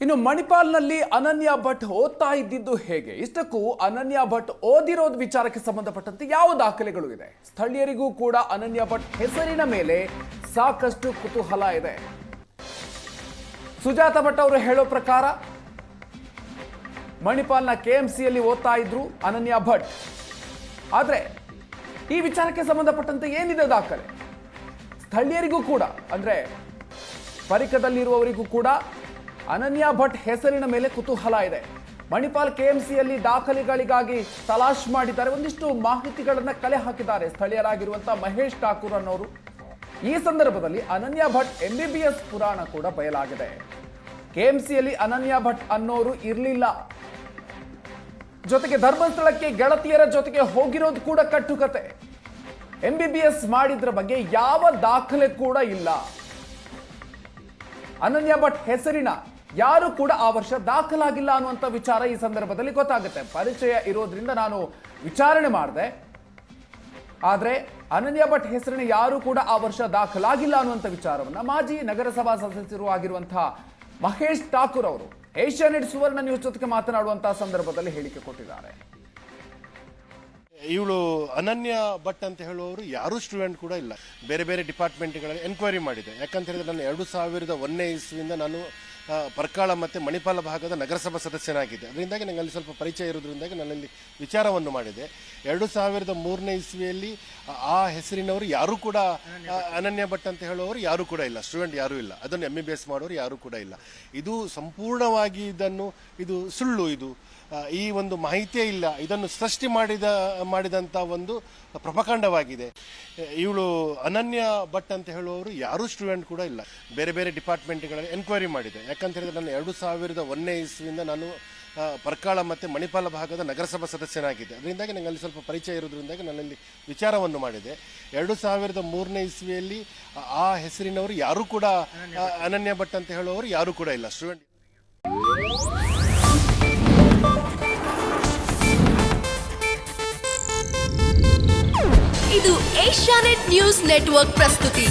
ಇನ್ನು ಮಣಿಪಾಲ್ನಲ್ಲಿ ಅನನ್ಯ ಭಟ್ ಓದ್ತಾ ಇದ್ದಿದ್ದು ಹೇಗೆ? ಇಷ್ಟಕ್ಕೂ ಅನನ್ಯ ಭಟ್ ಓದಿರೋದು ವಿಚಾರಕ್ಕೆ ಸಂಬಂಧಪಟ್ಟಂತೆ ಯಾವ ದಾಖಲೆಗಳು ಇದೆ? ಸ್ಥಳೀಯರಿಗೂ ಕೂಡ ಅನನ್ಯ ಭಟ್ ಹೆಸರಿನ ಮೇಲೆ ಸಾಕಷ್ಟು ಕುತೂಹಲ ಇದೆ. ಸುಜಾತ ಭಟ್ ಅವರು ಹೇಳೋ ಪ್ರಕಾರ ಮಣಿಪಾಲ್ನ ಕೆಎಂಸಿಯಲ್ಲಿ ಓದ್ತಾ ಇದ್ರು ಅನನ್ಯ ಭಟ್. ಆದ್ರೆ ಈ ವಿಚಾರಕ್ಕೆ ಸಂಬಂಧಪಟ್ಟಂತೆ ಏನಿದೆ ದಾಖಲೆ? ಸ್ಥಳೀಯರಿಗೂ ಕೂಡ ಅಂದ್ರೆ ಪರಿಕದಲ್ಲಿರುವವರಿಗೂ ಕೂಡ ಅನನ್ಯ ಭಟ್ ಹೆಸರಿನ ಮೇಲೆ ಕುತೂಹಲ ಇದೆ. ಮಣಿಪಾಲ್ ಕೆಎಂಸಿಯಲ್ಲಿ ದಾಖಲೆಗಳಿಗಾಗಿ ತಲಾಶ್ ಮಾಡಿದ್ದಾರೆ. ಒಂದಿಷ್ಟು ಮಾಹಿತಿಗಳನ್ನ ಕಲೆ ಹಾಕಿದ್ದಾರೆ ಸ್ಥಳೀಯರಾಗಿರುವಂತಹ ಮಹೇಶ್ ಠಾಕೂರ್ ಅನ್ನೋರು. ಈ ಸಂದರ್ಭದಲ್ಲಿ ಅನನ್ಯ ಭಟ್ MBBS ಪುರಾಣ ಕೂಡ ಬಯಲಾಗಿದೆ. ಕೆಎಂಸಿಯಲ್ಲಿ ಅನನ್ಯ ಭಟ್ ಅನ್ನೋರು ಇರಲಿಲ್ಲ. ಜೊತೆಗೆ ಧರ್ಮಸ್ಥಳಕ್ಕೆ ಗೆಳತಿಯರ ಜೊತೆಗೆ ಹೋಗಿರೋದು ಕೂಡ ಕಟ್ಟುಕತೆ. MBBS ಮಾಡಿದ್ರ ಬಗ್ಗೆ ಯಾವ ದಾಖಲೆ ಕೂಡ ಇಲ್ಲ. ಅನನ್ಯ ಭಟ್ ಹೆಸರಿನ ಯಾರು ಕೂಡ ಆ ವರ್ಷ ದಾಖಲಾಗಿಲ್ಲ ಅನ್ನುವಂಥ ವಿಚಾರ ಈ ಸಂದರ್ಭದಲ್ಲಿ ಗೊತ್ತಾಗುತ್ತೆ. ಪರಿಚಯ ಇರೋದ್ರಿಂದ ನಾನು ವಿಚಾರಣೆ ಮಾಡಿದೆ. ಆದ್ರೆ ಅನನ್ಯ ಭಟ್ ಹೆಸರಿನ ಯಾರು ಕೂಡ ಆ ವರ್ಷ ದಾಖಲಾಗಿಲ್ಲ ಅನ್ನುವಂಥ ವಿಚಾರವನ್ನ ಮಾಜಿ ನಗರಸಭಾ ಸದಸ್ಯರು ಆಗಿರುವಂತಹ ಮಹೇಶ್ ಠಾಕೂರ್ ಅವರು ಏಷ್ಯಾನೆಟ್ ಸುವರ್ಣ ನ್ಯೂಸ್ ಜೊತೆಗೆ ಮಾತನಾಡುವಂತಹ ಸಂದರ್ಭದಲ್ಲಿ ಹೇಳಿಕೆ ಕೊಟ್ಟಿದ್ದಾರೆ. ಇವಳು ಅನನ್ಯ ಭಟ್ ಅಂತ ಹೇಳುವವರು ಯಾರೂ ಸ್ಟೂಡೆಂಟ್ ಕೂಡ ಇಲ್ಲ. ಬೇರೆ ಬೇರೆ ಡಿಪಾರ್ಟ್ಮೆಂಟ್ಗಳಲ್ಲಿ ಎನ್ಕ್ವೈರಿ ಮಾಡಿದೆ. ಯಾಕಂತ ಹೇಳಿದ್ರೆ ನಾನು 2001ನೇ ಇಸ್ವಿಯಿಂದ ನಾನು ಪರ್ಕಾಳ ಮತ್ತು ಮಣಿಪಾಲ ಭಾಗದ ನಗರಸಭಾ ಸದಸ್ಯನಾಗಿದ್ದೆ. ಅದರಿಂದಾಗಿ ನನಗೆ ಅಲ್ಲಿ ಸ್ವಲ್ಪ ಪರಿಚಯ ಇರೋದ್ರಿಂದಾಗಿ ನಾನಲ್ಲಿ ವಿಚಾರವನ್ನು ಮಾಡಿದೆ. 2003ನೇ ಇಸ್ವಿಯಲ್ಲಿ ಆ ಹೆಸರಿನವರು ಯಾರೂ ಕೂಡ ಅನನ್ಯ ಭಟ್ ಅಂತ ಹೇಳುವವರು ಯಾರೂ ಕೂಡ ಇಲ್ಲ, ಸ್ಟೂಡೆಂಟ್ ಯಾರೂ ಇಲ್ಲ. ಅದನ್ನು MBBS ಮಾಡೋರು ಯಾರೂ ಕೂಡ ಇಲ್ಲ. ಇದು ಸಂಪೂರ್ಣವಾಗಿ ಇದು ಸುಳ್ಳು. ಇದು ಈ ಒಂದು ಮಾಹಿತಿಯೇ ಇಲ್ಲ. ಇದನ್ನು ಸೃಷ್ಟಿ ಮಾಡಿದಂಥ ಒಂದು ಪ್ರಪಕಾಂಡವಾಗಿದೆ. ಇವಳು ಅನನ್ಯ ಭಟ್ ಅಂತ ಹೇಳುವವರು ಯಾರೂ ಸ್ಟೂಡೆಂಟ್ ಕೂಡ ಇಲ್ಲ. ಬೇರೆ ಬೇರೆ ಡಿಪಾರ್ಟ್ಮೆಂಟ್ಗಳಲ್ಲಿ ಎನ್ಕ್ವೈರಿ ಮಾಡಿದೆ. ಯಾಕಂತ ಹೇಳಿದ್ರೆ ನಾನು 2001ನೇ ಇಸ್ವಿಯಿಂದ ನಾನು ಪರ್ಕಾಳ ಮತ್ತು ಮಣಿಪಾಲ ಭಾಗದ ನಗರಸಭಾ ಸದಸ್ಯನಾಗಿದ್ದೆ. ಅದರಿಂದಾಗಿ ನನಗೆ ಅಲ್ಲಿ ಸ್ವಲ್ಪ ಪರಿಚಯ ಇರೋದ್ರಿಂದಾಗಿ ನಾನಲ್ಲಿ ವಿಚಾರವನ್ನು ಮಾಡಿದೆ. 2003ನೇ ಇಸ್ವಿಯಲ್ಲಿ ಆ ಹೆಸರಿನವರು ಯಾರೂ ಕೂಡ ಅನನ್ಯ ಭಟ್ ಅಂತ ಹೇಳುವವರು ಯಾರೂ ಕೂಡ ಇಲ್ಲ, ಸ್ಟೂಡೆಂಟ್. ಇದು ಏಷ್ಯಾನೆಟ್ ನ್ಯೂಸ್ ನೆಟ್ವರ್ಕ್ ಪ್ರಸ್ತುತಿ.